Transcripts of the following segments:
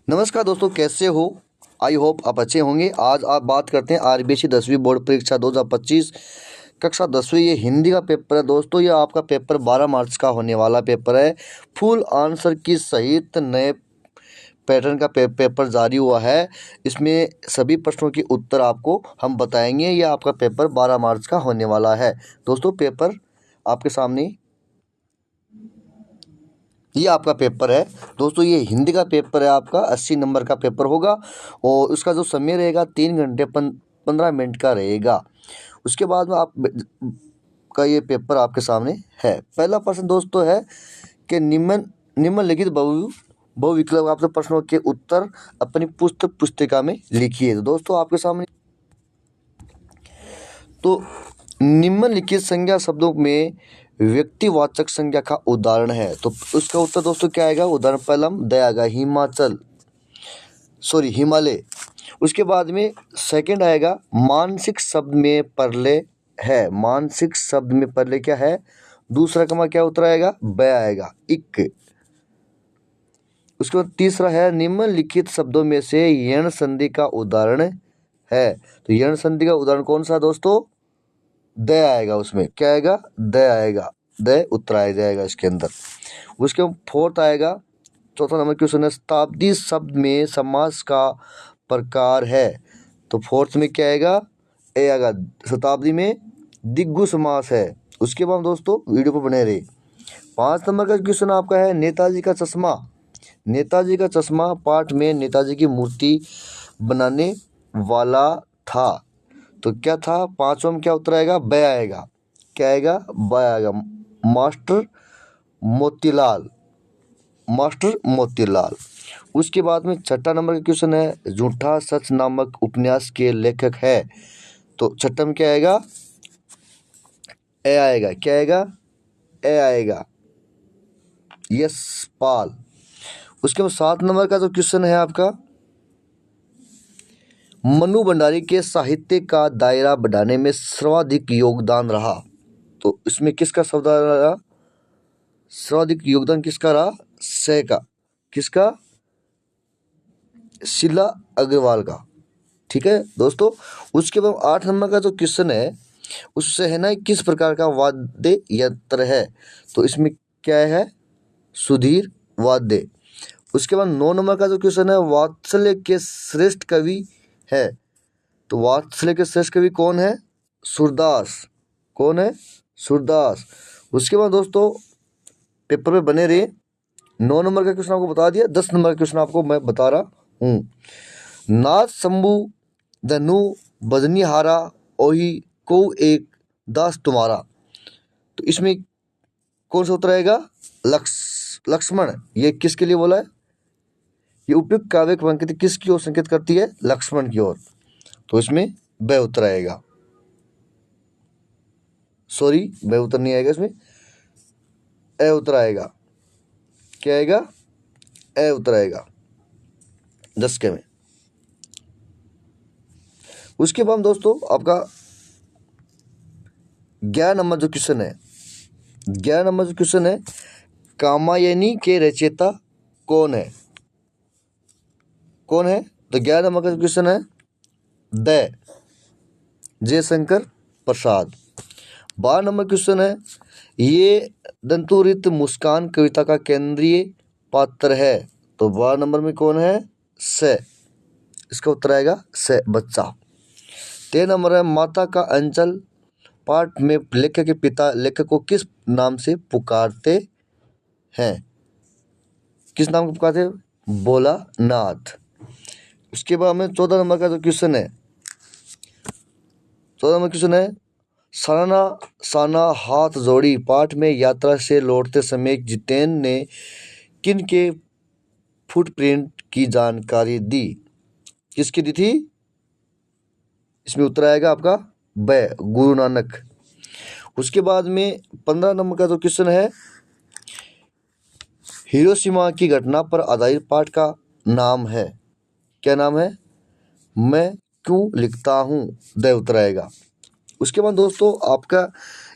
नमस्कार दोस्तों, कैसे हो? आई होप आप अच्छे होंगे। आज आप बात करते हैं आरबीएससी 10वीं बोर्ड परीक्षा 2025 कक्षा 10वीं। ये हिंदी का पेपर है दोस्तों। ये आपका पेपर 12 मार्च का होने वाला पेपर है। फुल आंसर की सहित नए पैटर्न का पेपर जारी हुआ है। इसमें सभी प्रश्नों के उत्तर आपको हम बताएंगे। ये आपका पेपर 12 मार्च का होने वाला है दोस्तों। पेपर आपके सामने, ये आपका पेपर है दोस्तों। ये हिंदी का पेपर है आपका, 80 नंबर का पेपर होगा और उसका जो समय रहेगा 3 घंटे 15 मिनट का रहेगा। उसके बाद में आप का ये पेपर आपके सामने है। पहला प्रश्न दोस्तों है कि निम्नलिखित बहुविकल्प आपसे प्रश्नों के उत्तर अपनी पुस्तिका में लिखिए। तो दोस्तों आपके सामने तो निम्नलिखित संज्ञा शब्दों में व्यक्तिवाचक संज्ञा का उदाहरण है। तो उसका उत्तर दोस्तों क्या आएगा? उदाहरण पहला दया आएगा, हिमालय। उसके बाद में सेकंड आएगा मानसिक शब्द में परले है। मानसिक शब्द में परले क्या है? दूसरा क्रम क्या उत्तर आएगा? ब आएगा, इक। उसके बाद तीसरा है निम्नलिखित शब्दों में से यण संधि का उदाहरण है। तो यण संधि का उदाहरण कौन सा दोस्तों? द आएगा। उसमें क्या आएगा? द आएगा, द उत्तर आ जाएगा इसके अंदर। उसके फोर्थ आएगा, चौथा नंबर क्वेश्चन है शताब्दी शब्द में समास का प्रकार है। तो फोर्थ में क्या आएगा? ए आएगा। शताब्दी में दिग्गु समास है। उसके बाद दोस्तों वीडियो पर बने रहे। 5 नंबर का क्वेश्चन आपका है नेताजी का चश्मा। नेताजी का चश्मा पाठ में नेताजी की मूर्ति बनाने वाला था। तो क्या था? पांचवा में क्या उत्तर आएगा? ब आएगा। क्या आएगा? ब आएगा, मास्टर मोतीलाल। मास्टर मोतीलाल। उसके बाद में छठा नंबर का क्वेश्चन है झूठा सच नामक उपन्यास के लेखक है। तो छठा में क्या आएगा? ए आएगा। क्या आएगा? ए आएगा, यशपाल। उसके बाद 7 नंबर का जो क्वेश्चन है आपका, मनु भंडारी के साहित्य का दायरा बढ़ाने में सर्वाधिक योगदान रहा। तो इसमें किसका शब्द रहा? सर्वाधिक योगदान किसका रहा? से का। किसका? शीला अग्रवाल का। ठीक है दोस्तों। उसके बाद 8 नंबर का जो क्वेश्चन है उससे है ना, किस प्रकार का वाद्य यंत्र है? तो इसमें क्या है? सुधीर वाद्य। उसके बाद 9 नंबर का जो क्वेश्चन है वात्सल्य के श्रेष्ठ कवि है। तो वात्सल्य के श्रेष्ठ कवि कौन है? सूरदास। कौन है? सूरदास। उसके बाद दोस्तों पेपर में बने रहे। 9 नंबर का क्वेश्चन आपको बता दिया। 10 नंबर का क्वेश्चन आपको मैं बता रहा हूँ। नाथ शंभु धनु बजनिहारा ओही को एक दास तुम्हारा। तो इसमें कौन सा उत्तर आएगा? लक्ष्मण। ये किसके लिए बोला है? ये उपयुक्त काव्य पंक्ति किसकी ओर संकेत करती है? लक्ष्मण की ओर। तो इसमें ब उत्तर आएगा। ब उत्तर नहीं आएगा, इसमें ए उत्तर आएगा। क्या आएगा? ए उत्तर आएगा 10 के में। उसके बाद दोस्तों आपका 11 नंबर जो क्वेश्चन है, 11 नंबर जो क्वेश्चन है कामायनी के रचयिता कौन है? कौन है? तो 11 नंबर का क्वेश्चन है the Jaishankar Prasad. 12 number question है ये दंतुरित मुस्कान कविता का केंद्रीय पात्र है। तो 12 नंबर में कौन है? स। इसका उत्तर आएगा स, बच्चा। 13 नंबर है माता का अंचल पाठ में लेखक के पिता लेखक को किस नाम से पुकारते हैं? किस नाम को पुकारते हैं? भोलानाथ। उसके बाद में 14 नंबर का जो क्वेश्चन है, 14 नंबर क्वेश्चन है साना साना हाथ जोड़ी पाठ में यात्रा से लौटते समय जितेन ने किन के फुटप्रिंट की जानकारी दी? किसकी दी थी? इसमें उत्तर आएगा आपका ब, गुरु नानक। उसके बाद में 15 नंबर का जो क्वेश्चन है हिरोशिमा की घटना पर आधारित पाठ का नाम है। क्या नाम है? मैं क्यों लिखता हूँ, द उत्तर आएगा। उसके बाद दोस्तों आपका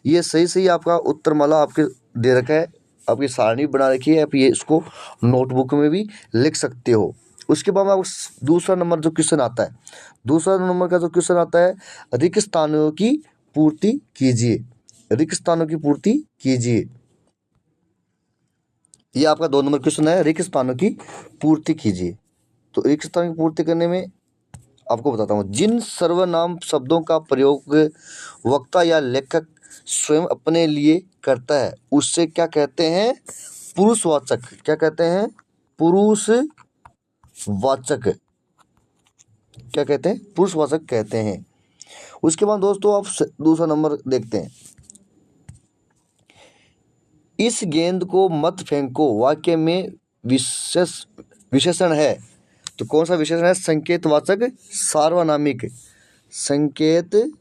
ये सही आपका उत्तरमाला आपके दे रखा है, आपकी सारणी बना रखी है। आप ये इसको नोटबुक में भी लिख सकते हो। उसके बाद में आपको दूसरा नंबर जो क्वेश्चन आता है, दूसरा नंबर का जो क्वेश्चन आता है, रिक्त स्थानों की पूर्ति कीजिए, रिक्त स्थानों की पूर्ति कीजिए। ये आपका 2 नंबर क्वेश्चन है, रिक्त स्थानों की पूर्ति कीजिए। तो रिक्त स्थानों की पूर्ति करने में आपको बताता हूँ, जिन सर्वनाम शब्दों का प्रयोग वक्ता या लेखक स्वयं अपने लिए करता है उससे क्या कहते हैं, पुरुषवाचक। क्या कहते हैं, पुरुषवाचक। क्या कहते हैं, पुरुषवाचक कहते हैं। उसके बाद दोस्तों आप दूसरा नंबर देखते हैं, इस गेंद को मत फेंको वाक्य में विशेषण है। तो कौन सा विशेषण है, संकेतवाचक सार्वनामिक, संकेतवाचक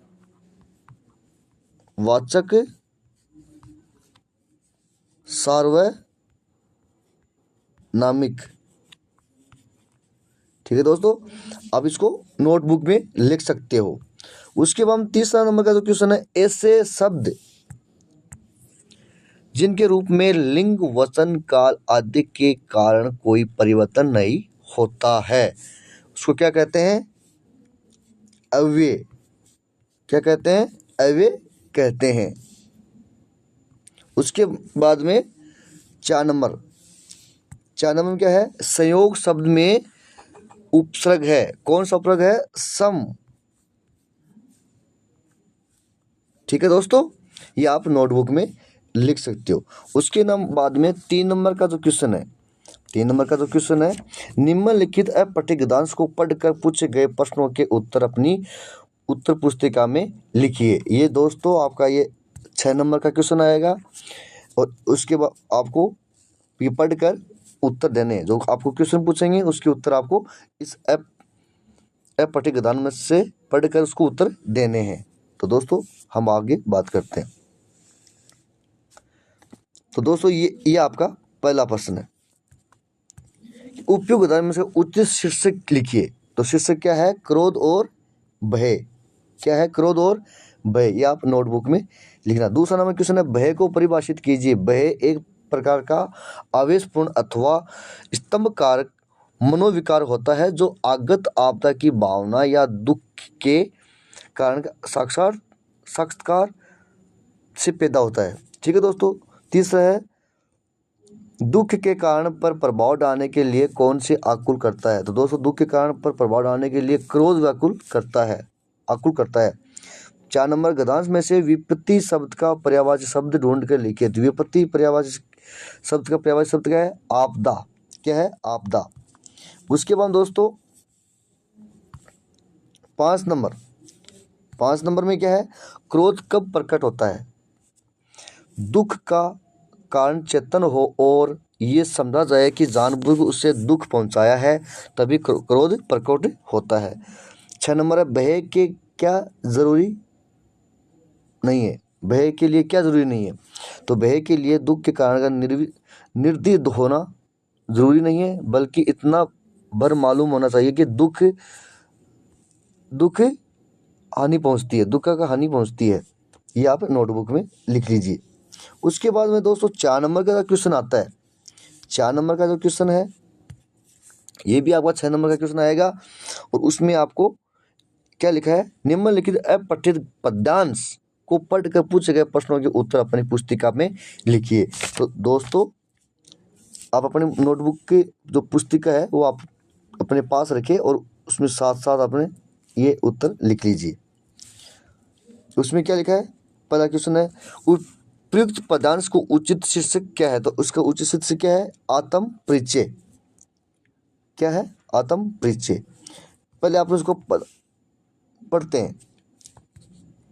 सार्वनामिक। ठीक है दोस्तों, आप इसको नोटबुक में लिख सकते हो। उसके बाद तीसरा नंबर का जो क्वेश्चन है, ऐसे शब्द जिनके रूप में लिंग वचन काल आदि के कारण कोई परिवर्तन नहीं होता है उसको क्या कहते हैं, अव्यय। क्या कहते हैं, अव्यय कहते हैं। उसके बाद में 4 नंबर में क्या है, संयोग शब्द में उपसर्ग है। कौन सा उपसर्ग है, सम। ठीक है दोस्तों, ये आप नोटबुक में लिख सकते हो। उसके बाद में 3 नंबर का जो क्वेश्चन है, 3 नंबर का जो क्वेश्चन है, निम्नलिखित अपठित गद्यांश को पढ़कर पूछे गए प्रश्नों के उत्तर अपनी उत्तर पुस्तिका में लिखिए। ये दोस्तों आपका ये 6 नंबर का क्वेश्चन आएगा और उसके बाद आपको ये पढ़कर उत्तर देने हैं। जो आपको क्वेश्चन पूछेंगे उसके उत्तर आपको इस अपठित गद्यांश से पढ़कर उसको उत्तर देने हैं। तो दोस्तों हम आगे बात करते हैं। तो दोस्तों ये आपका पहला प्रश्न है, उपयुक्त गद्यांश में से उचित शीर्षक लिखिए। तो शीर्षक क्या है, क्रोध और भय। क्या है, क्रोध और भय। ये आप नोटबुक में लिखना। दूसरा नंबर क्वेश्चन है, भय को परिभाषित कीजिए। भय एक प्रकार का आवेशपूर्ण अथवा स्तंभकारक मनोविकार होता है जो आगत आपदा की भावना या दुख के कारण साक्षात्कार से पैदा होता है। ठीक है दोस्तों। तीसरा है, दुख के कारण पर प्रभाव डालने के लिए कौन से आकुल करता है। तो दोस्तों दुख के कारण पर प्रभाव डालने के लिए क्रोध व्याकुल करता है, आकुल करता है। 4 नंबर, गद्यांश में से विपत्ति शब्द का पर्यायवाची शब्द ढूंढ कर लिखिए। तो विपत्ति पर्यायवाची शब्द का पर्यायवाची शब्द क्या है, आपदा। क्या है, आपदा। उसके बाद दोस्तों 5 नंबर में क्या है, क्रोध कब प्रकट होता है। दुख का कारण चेतन हो और ये समझा जाए कि जानबूझ उसे दुख पहुंचाया है तभी क्रोध प्रकट होता है। 6 नंबर है, भय के क्या जरूरी नहीं है। भय के लिए क्या जरूरी नहीं है। तो भय के लिए दुख के कारण का निर्दीद होना जरूरी नहीं है, बल्कि इतना भर मालूम होना चाहिए कि दुख हानि पहुंचती है, दुख का हानि पहुंचती है। ये आप नोटबुक में लिख लीजिए। उसके बाद में दोस्तों 4 नंबर का क्वेश्चन आता है। 4 नंबर का जो क्वेश्चन है ये भी आपका 6 नंबर का क्वेश्चन आएगा और उसमें आपको क्या लिखा है, निम्नलिखित अपठित पद्यांश को पढ़कर पूछे गए प्रश्नों के उत्तर अपनी पुस्तिका में लिखिए। तो दोस्तों आप अपने नोटबुक की जो पुस्तिका है वो आप अपने पास रखें और उसमें साथ साथ अपने ये उत्तर लिख लीजिए। उसमें क्या लिखा है, पहला क्वेश्चन है, प्रयुक्त पदांश को उचित शीर्षक क्या है। तो उसका उचित शीर्षक क्या है, आत्म परिचय। क्या है, आत्म परिचय। पहले आप उसको पढ़ते हैं,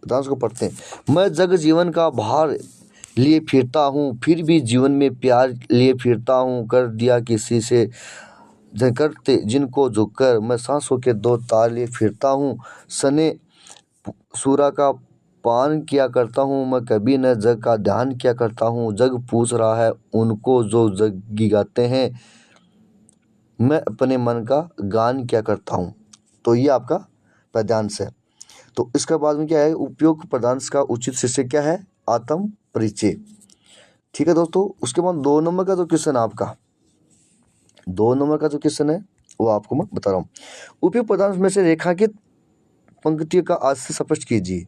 पदांश को पढ़ते हैं। मैं जग जीवन का भार लिए फिरता हूँ, फिर भी जीवन में प्यार लिए फिरता हूँ। कर दिया किसी से करते जिनको जो कर, मैं सांसों के 2 तार लिए फिरता हूँ। सने सूरा का पान किया करता हूँ, मैं कभी न जग का ध्यान किया करता हूँ। जग पूछ रहा है उनको जो जग गाते हैं, मैं अपने मन का गान किया करता हूँ। तो ये आपका पद्यांश है। तो इसके बाद में क्या है, उपयोग पद्यांश का उचित शीर्षक क्या है, आत्म परिचय। ठीक है दोस्तों। उसके बाद 2 नंबर का जो क्वेश्चन आपका 2 नंबर का जो क्वेश्चन है वो आपको मैं बता रहा हूँ। उपयुक्त पदांश में से रेखांकित पंक्तियों का आज से स्पष्ट कीजिए।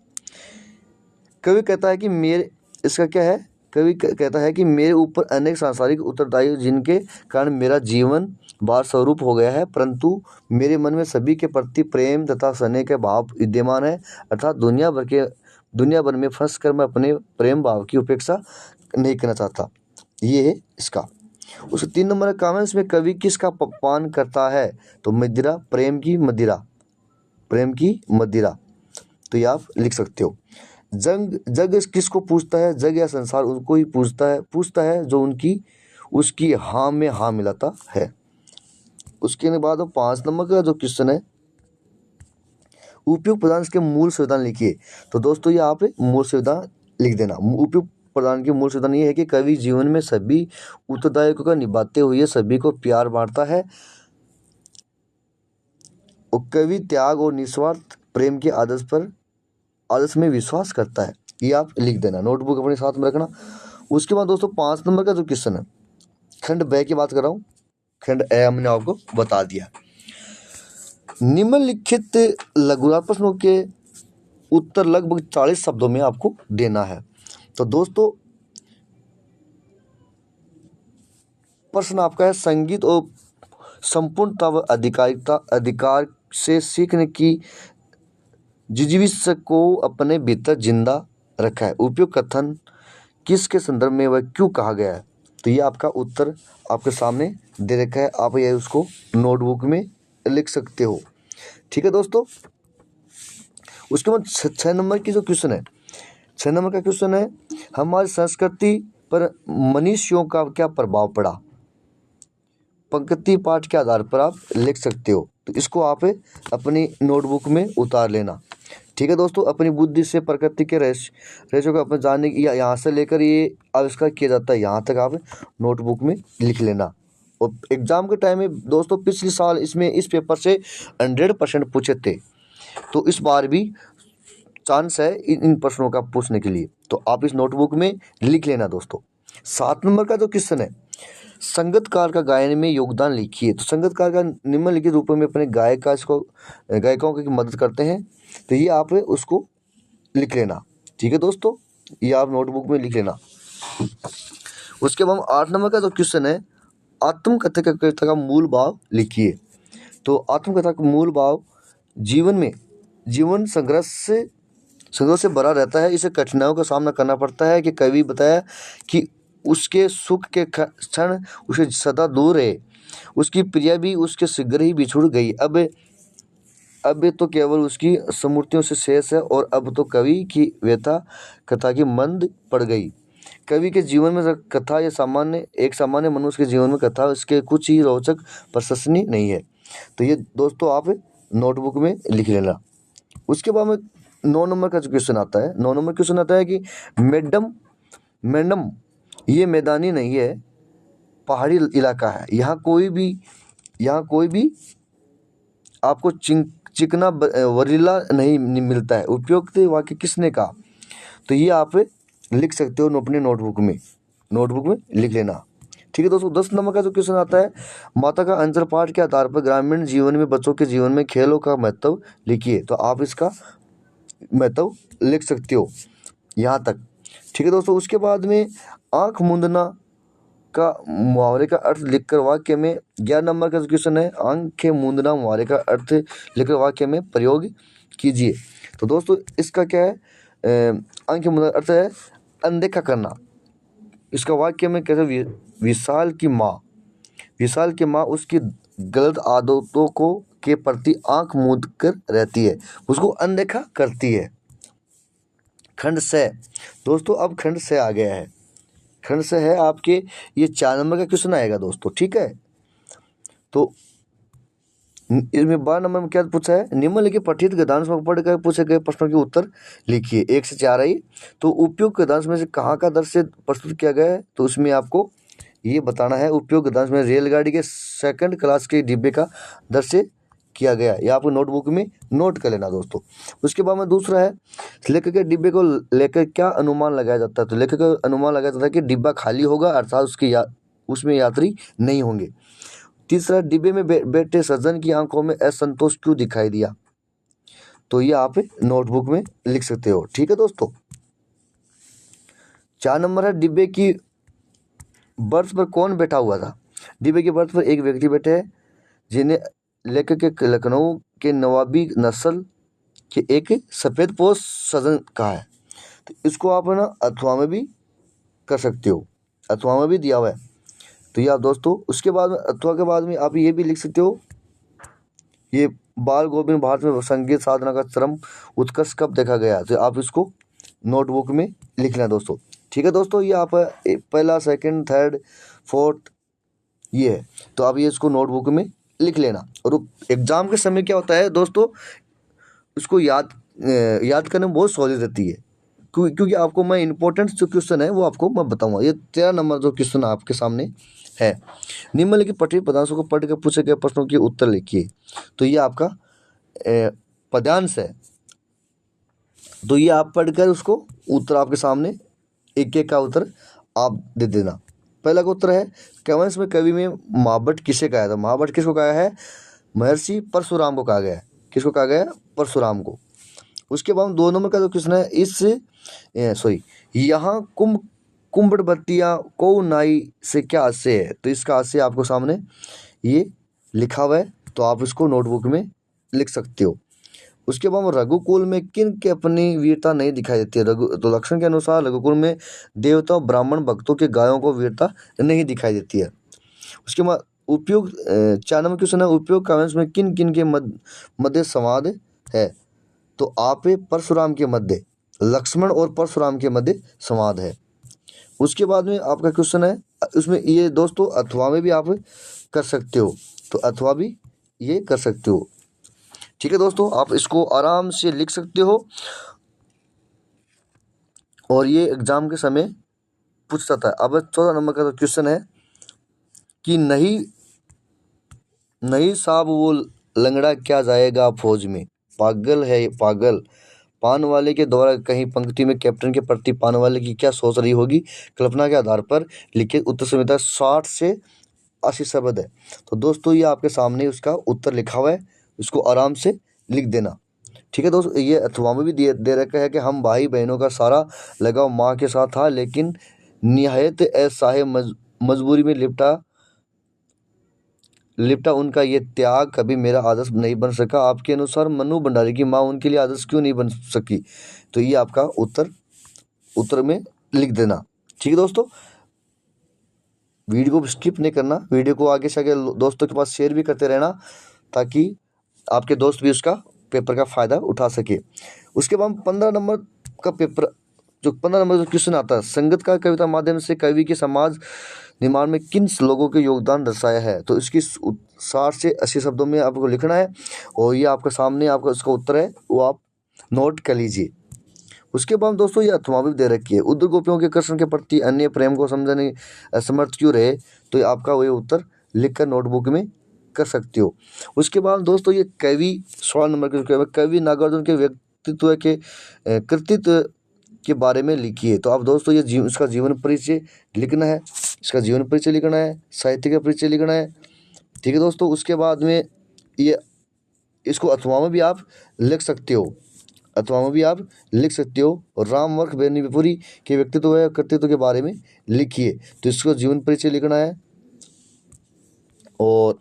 कवि कहता है कि मेरे इसका क्या है, कवि कहता है कि मेरे ऊपर अनेक सांसारिक उत्तरदायित्व जिनके कारण मेरा जीवन भार स्वरूप हो गया है, परंतु मेरे मन में सभी के प्रति प्रेम तथा स्नेह के भाव विद्यमान है, अर्थात दुनिया भर में फंस कर मैं अपने प्रेम भाव की उपेक्षा नहीं करना चाहता। ये है इसका। उसके 3 नंबर कमेंट्स में कवि किसका पान करता है, तो मदिरा, प्रेम की मदिरा। तो ये आप लिख सकते हो। जग किसको पूछता है, जग या संसार उनको ही पूछता है जो उसकी हाँ में हाँ मिलाता है। उसके बाद 5 नंबर का जो क्वेश्चन है, उपयुक्त पदांश के मूल संविधान लिखिए। तो दोस्तों ये आप मूल संविधान लिख देना। उपयुक्त पदांश के मूल संविधान ये है कि कवि जीवन में सभी उत्तरदायित्व का निभाते हुए सभी को प्यार बांटता है और कवि त्याग और निस्वार्थ प्रेम के आदर्श में विश्वास करता है। ये आप लिख देना, नोटबुक अपने साथ में रखना। उसके बाद दोस्तों 5 नंबर का जो क्वेश्चन है, खंड ब की बात कर रहा हूँ, खंड ए हमने आपको बता दिया। निम्नलिखित लघुरात प्रश्नों के उत्तर लगभग 40 शब्दों में आपको देना है। तो दोस्तों प्रश्न आपका है, संगीत और संपूर्णता व अधिकार से सीखने की जिजीविष को अपने भीतर जिंदा रखा है। उपयुक्त कथन किसके संदर्भ में वह क्यों कहा गया है, तो ये आपका उत्तर आपके सामने दे रखा है, आप ये उसको नोटबुक में लिख सकते हो। ठीक है दोस्तों। उसके बाद 6 नंबर की जो क्वेश्चन है, 6 नंबर का क्वेश्चन है, हमारी संस्कृति पर मनुष्यों का क्या प्रभाव पड़ा, पंक्ति पाठ के आधार पर आप लिख सकते हो। तो इसको आप अपनी नोटबुक में उतार लेना। ठीक है दोस्तों। अपनी बुद्धि से प्रकृति के रहस्यों को अपने जानने की यहाँ से लेकर ये आविष्कार किया जाता है, यहाँ तक आप नोटबुक में लिख लेना। और एग्जाम के टाइम में दोस्तों पिछले साल इस पेपर से 100% पूछे थे, तो इस बार भी चांस है इन प्रश्नों का पूछने के लिए, तो आप इस नोटबुक में लिख लेना दोस्तों। 7 नंबर का जो क्वेश्चन है, संगीतकार का गायन में योगदान लिखिए। तो संगीतकार का निम्नलिखित रूपों में अपने गायकों की मदद करते हैं, तो ये आप उसको लिख लेना। ठीक है दोस्तों, ये आप नोटबुक में लिख लेना। उसके बाद 8 नंबर का जो क्वेश्चन है, आत्मकथा का मूल भाव लिखिए। तो आत्मकथा का मूल भाव जीवन संघर्ष से भरा रहता है, इसे कठिनाइयों का सामना करना पड़ता है। कि कवि बताया कि उसके सुख के क्षण उसे सदा दूर है, उसकी प्रिया भी उसके शीघ्र ही बिछुड़ गई, अब तो केवल उसकी स्मृतियों से शेष है, और अब तो कवि की व्यथा कथा की मंद पड़ गई। कवि के जीवन में कथा एक सामान्य मनुष्य के जीवन में कथा इसके कुछ ही रोचक प्रशंसनीय नहीं है। तो ये दोस्तों आप नोटबुक में लिख लेना। उसके बाद में 9 नंबर का जो क्वेश्चन आता है, 9 नंबर क्वेश्चन आता है कि मैडम ये मैदानी नहीं है, पहाड़ी इलाका है, यहाँ कोई भी आपको चिकना वरीला नहीं मिलता है। उपयुक्त वाक्य किसने कहा, तो ये आप लिख सकते हो अपने नोटबुक में लिख लेना। ठीक है दोस्तों। 10 नंबर का जो क्वेश्चन आता है, माता का अंतर पाठ के आधार पर ग्रामीण जीवन में बच्चों के जीवन में खेलों का महत्व लिखिए। तो आप इसका महत्व लिख सकते हो यहाँ तक। ठीक है दोस्तों। उसके बाद में आंख मूंदना का मुहावरे का अर्थ लिखकर वाक्य में 11 नंबर का क्वेश्चन है, आंखें मूंदना मुहावरे का अर्थ लिखकर वाक्य में प्रयोग कीजिए। तो दोस्तों इसका क्या है, आंखें मूंदना अर्थ है अनदेखा करना। इसका वाक्य में कैसे, विशाल की माँ उसकी गलत आदतों के प्रति आंख मूंद कर रहती है, उसको अनदेखा करती है। खंड से दोस्तों, अब खंड से आ गया है, खंड से है आपके ये 4 नंबर का क्वेश्चन आएगा दोस्तों। ठीक है। तो इसमें 12 नंबर में क्या पूछा है, निम्नलिखित पठित गद्यांश में पढ़कर पूछे गए प्रश्नों के उत्तर लिखिए। 1 से 4 आई। तो उपयुक्त गद्यांश में से कहाँ का दृश्य प्रस्तुत किया गया है, तो उसमें आपको ये बताना है। उपयुक्त गद्यांश में रेलगाड़ी के 2nd क्लास के डिब्बे का दृश्य किया गया, ये आपको नोटबुक में नोट कर लेना दोस्तों। उसके बाद में दूसरा है, लेखक के डिब्बे को लेकर क्या अनुमान लगाया जाता है, तो लेखक का अनुमान लगाया जाता है कि डिब्बा खाली होगा, अर्थात उसमें यात्री नहीं होंगे। तीसरा, डिब्बे में बैठे सज्जन की आंखों में असंतोष क्यों दिखाई दिया? तो ये आप नोटबुक में लिख सकते हो। ठीक है दोस्तों। 4 नंबर है, डिब्बे की बर्थ पर कौन बैठा हुआ था? डिब्बे की बर्थ पर एक व्यक्ति बैठे हैं जिन्हें लेखक के लखनऊ के नवाबी नस्ल के एक सफेद पोश सज्जन कहा है। तो इसको आप है ना अथवा में भी कर सकते हो, अथवा में भी दिया हुआ है। तो ये आप दोस्तों, उसके बाद में अथवा के बाद में आप ये भी लिख सकते हो, ये बाल गोविंद भारत में संगीत साधना का चरम उत्कर्ष कब देखा गया? तो आप इसको नोटबुक में लिख लें दोस्तों। ठीक है दोस्तों, ये आप पहला, सेकंड, थर्ड, फोर्थ ये है, तो आप ये इसको नोटबुक में लिख लेना। और एग्जाम के समय क्या होता है दोस्तों, उसको याद करने में बहुत सहूलियत रहती है, क्योंकि आपको मैं इंपॉर्टेंट जो क्वेश्चन है वो आपको मैं बताऊंगा। ये 13 नंबर जो क्वेश्चन आपके सामने है, निम्नलिखित पठित पदांशों को पढ़ कर पूछे गए प्रश्नों के उत्तर लिखिए। तो ये आपका पद्यांश है, तो ये आप पढ़कर उसको उत्तर आपके सामने एक एक का उत्तर आप दे देना। पहला का उत्तर है, कवंश में कवि में महाभट्ट किसे कहा था? महाभट्ट किसको कहा है? महर्षि परशुराम को कहा गया है। किसको कहा गया है? परशुराम को। उसके बाद 2 नंबर का जो क्वेश्चन है, यहाँ कुंभड़बत्तियाँ को नाई से क्या आशय है? तो इसका आशय आपको सामने ये लिखा हुआ है, तो आप इसको नोटबुक में लिख सकते हो। उसके बाद रघुकुल में किन के अपनी वीरता नहीं दिखाई देती है? तो लक्षण के अनुसार रघुकुल में देवता और ब्राह्मण भक्तों के गायों को वीरता नहीं दिखाई देती है। उसके बाद उपयोग 4 नंबर क्वेश्चन है, उपयोग काव्यांश में किन किन के मध्य संवाद है? तो आप परशुराम के मध्य, लक्ष्मण और परशुराम के मध्य संवाद है। उसके बाद में आपका क्वेश्चन है, उसमें ये दोस्तों अथवा में भी आप कर सकते हो, तो अथवा भी ये कर सकते हो। ठीक है दोस्तों, आप इसको आराम से लिख सकते हो, और ये एग्जाम के समय पूछता था। अब 14 नंबर का तो क्वेश्चन है कि नहीं नहीं साहब वो लंगड़ा क्या जाएगा फौज में? पागल है पागल। पान वाले के द्वारा कहीं पंक्ति में कैप्टन के प्रति पान वाले की क्या सोच रही होगी? कल्पना के आधार पर लिखित उत्तर संहिता 60 से 80 शब्द है। तो दोस्तों ये आपके सामने उसका उत्तर लिखा हुआ है, उसको आराम से लिख देना। ठीक है दोस्तों, ये अथवा में भी दे रखा है कि हम भाई बहनों का सारा लगाव माँ के साथ था, लेकिन निहायत असहाय मजबूरी में लिपटा उनका ये त्याग कभी मेरा आदर्श नहीं बन सका। आपके अनुसार मनु भंडारी की माँ उनके लिए आदर्श क्यों नहीं बन सकी? तो ये आपका उत्तर में लिख देना। ठीक है दोस्तों, वीडियो को स्किप नहीं करना, वीडियो को आगे से आगे दोस्तों के पास शेयर भी करते रहना, ताकि आपके दोस्त भी उसका पेपर का फ़ायदा उठा सके। उसके बाद 15 नंबर का पेपर, जो 15 नंबर का क्वेश्चन आता है, संगत का कविता माध्यम से कवि के समाज निर्माण में किन लोगों के योगदान दर्शाया है? तो इसकी 60 से 80 शब्दों में आपको लिखना है, और ये आपके सामने आपका उसका उत्तर है, वो आप नोट कर लीजिए। उसके बाद दोस्तों ये अथवा भी दे रखी है, उद्र गोपियों के कृष्ण के प्रति अन्य प्रेम को समझने असमर्थ क्यों रहे? तो ये आपका वो उत्तर लिखकर नोटबुक में कर सकते हो। उसके बाद दोस्तों ये कवि 16 नंबर के कवि नागार्जुन के व्यक्तित्व के कृतित्व के बारे में लिखिए। तो आप दोस्तों ये इसका जीवन परिचय लिखना है, इसका जीवन परिचय लिखना है, साहित्य का परिचय लिखना है। ठीक है दोस्तों, उसके बाद में ये इसको अथवा में भी आप लिख सकते हो, अथवा में भी आप लिख सकते हो। और रामवर्ख बेनीपुरी के व्यक्तित्व या कृतित्व के बारे में लिखिए, तो इसको जीवन परिचय लिखना है। और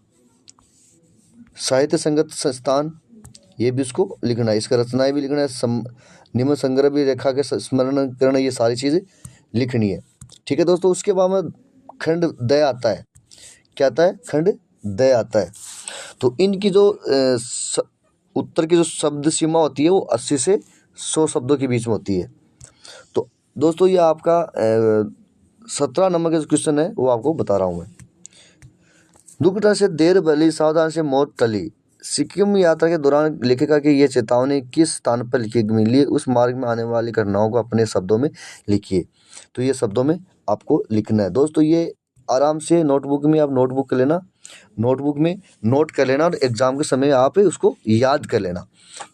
साहित्य संगत संस्थान ये भी इसको लिखना है, इसका रचनाएं भी लिखना है, निम्न संग्रह भी रेखा के स्मरण करना, ये सारी चीज़ें लिखनी है। ठीक है दोस्तों, उसके बाद में खंड दय आता है। क्या आता है? खंड दय आता है। तो इनकी जो उत्तर की जो शब्द सीमा होती है वो 80 से 100 शब्दों के बीच में होती है। तो दोस्तों ये आपका 17 नंबर का जो क्वेश्चन है वो आपको बता रहा हूँ मैं। दुर्घटना से देर भली सावधान से मौत टली। सिक्किम यात्रा के दौरान लेखिका की ये चेतावनी किस स्थान पर लिखी मिली? उस मार्ग में आने वाली घटनाओं को अपने शब्दों में लिखिए। तो ये शब्दों में आपको लिखना है दोस्तों। ये आराम से नोटबुक में आप नोटबुक कर लेना, नोटबुक में नोट कर लेना, और एग्जाम के समय आप उसको याद कर लेना।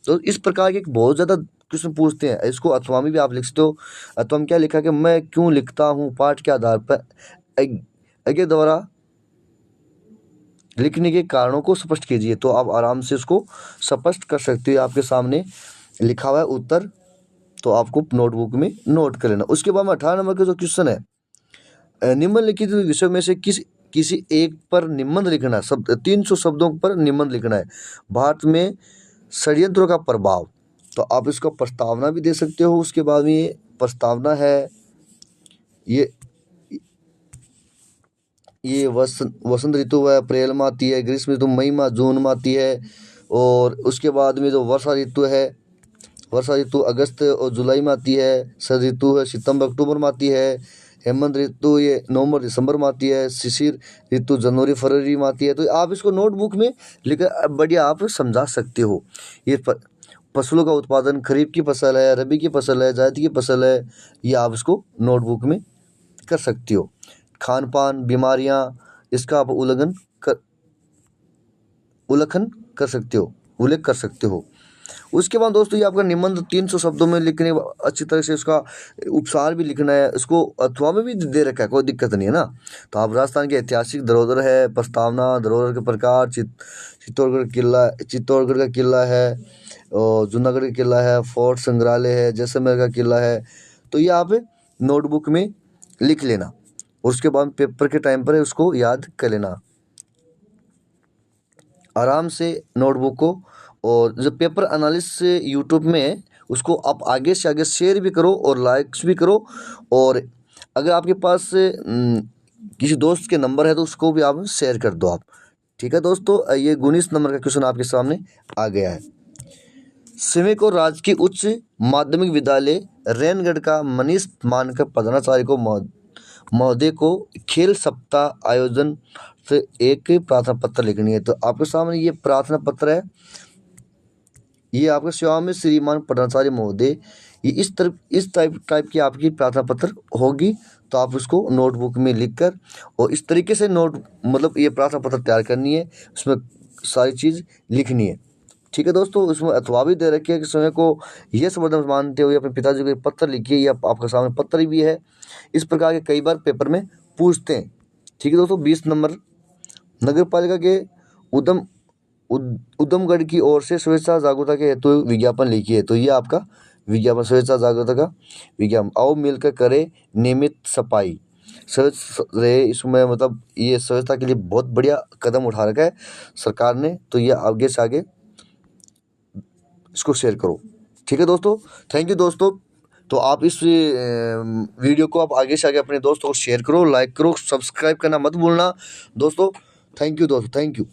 तो इस प्रकार के बहुत ज़्यादा क्वेश्चन पूछते हैं, इसको अथवा में भी आप लिख सकते हो। अथवा में क्या लिखा कि मैं क्यों लिखता हूँ, पाठ के आधार पर आगे द्वारा लिखने के कारणों को स्पष्ट कीजिए। तो आप आराम से उसको स्पष्ट कर सकते हो। आपके सामने लिखा हुआ है उत्तर, तो आपको नोटबुक में नोट कर लेना। उसके बाद में 18 नंबर का जो क्वेश्चन है, निम्नलिखित विषयों में से किसी एक पर निबंध लिखना। शब्द 300 शब्दों पर निबंध लिखना है। भारत में षड्यंत्रों का प्रभाव, तो आप इसको प्रस्तावना भी दे सकते हो। उसके बाद में ये प्रस्तावना है, ये वसंत ऋतु है, अप्रैल में आती है। ग्रीष्म ऋतु मई में, जून में आती है। और उसके बाद में जो वर्षा ऋतु है, वर्षा ऋतु अगस्त और जुलाई में आती है। शरद ऋतु है, सितंबर अक्टूबर में आती है। हेमंत ऋतु ये नवंबर दिसंबर में आती है। शिशिर ऋतु जनवरी फरवरी में आती है। तो आप इसको नोटबुक में लिखकर बढ़िया आप समझा सकते हो। ये फसलों का उत्पादन, खरीफ की फसल है, रबी की फसल है, जायद की फसल है, ये आप इसको नोटबुक में कर सकते हो। खान पान, बीमारियां, इसका आप उल्लेख कर सकते हो, उल्लेख कर सकते हो। उसके बाद दोस्तों ये आपका निबंध 300 शब्दों में लिखने, अच्छी तरह से इसका उपसार भी लिखना है। इसको अथवा में भी दे रखा है, कोई दिक्कत नहीं है ना। तो आप राजस्थान के ऐतिहासिक धरोहर है, प्रस्तावना, धरोहर के प्रकार, चित्तौड़गढ़ का किला है, और जूनागढ़ का किला है, फोर्ट संग्रहालय है, जैसलमेर का किला है। तो ये आप नोटबुक में लिख लेना। उसके बाद पेपर के टाइम पर उसको याद कर लेना आराम से नोटबुक को। और जो पेपर एनालिसिस यूट्यूब में है, उसको आप आगे से आगे शेयर भी करो और लाइक्स भी करो। और अगर आपके पास किसी दोस्त के नंबर है तो उसको भी आप शेयर कर दो आप। ठीक है दोस्तों, ये 19 नंबर का क्वेश्चन आपके सामने आ गया है। सिमी को राजकीय उच्च माध्यमिक विद्यालय रैनगढ़ का मनीष मानकर प्रधानाचार्य को महोदय को खेल सप्ताह आयोजन से एक प्रार्थना पत्र लिखनी है। तो आपके सामने ये प्रार्थना पत्र है। ये आपके सेवा में श्रीमान प्रधानाचार्य महोदय, ये इस टाइप की आपकी प्रार्थना पत्र होगी। तो आप उसको नोटबुक में लिखकर और इस तरीके से मतलब ये प्रार्थना पत्र तैयार करनी है, उसमें सारी चीज़ लिखनी है। ठीक है दोस्तों, उसमें अथवा भी दे रखी है कि स्वयं को यह संवर्धन मानते हुए अपने पिताजी को पत्र लिखिए। या आपके सामने पत्र भी है। इस प्रकार के कई बार पेपर में पूछते हैं। ठीक है दोस्तों, 20 नंबर, नगर पालिका के उद्यमगढ़ की ओर से स्वेच्छा जागरूकता के हेतु विज्ञापन लिखिए। तो ये आपका विज्ञापन, स्वेच्छा जागरूकता का विज्ञापन। आओ मिलकर करें नियमित सफाई, स्वच्छ रहे। इसमें मतलब ये स्वच्छता के लिए बहुत बढ़िया कदम उठा रखा है सरकार ने। तो ये आगे से आगे इसको शेयर करो। ठीक है दोस्तों, थैंक यू दोस्तों। तो आप इस वीडियो को आप आगे से आगे अपने दोस्तों को शेयर करो, लाइक करो, सब्सक्राइब करना मत भूलना दोस्तों। थैंक यू दोस्तों, थैंक यू।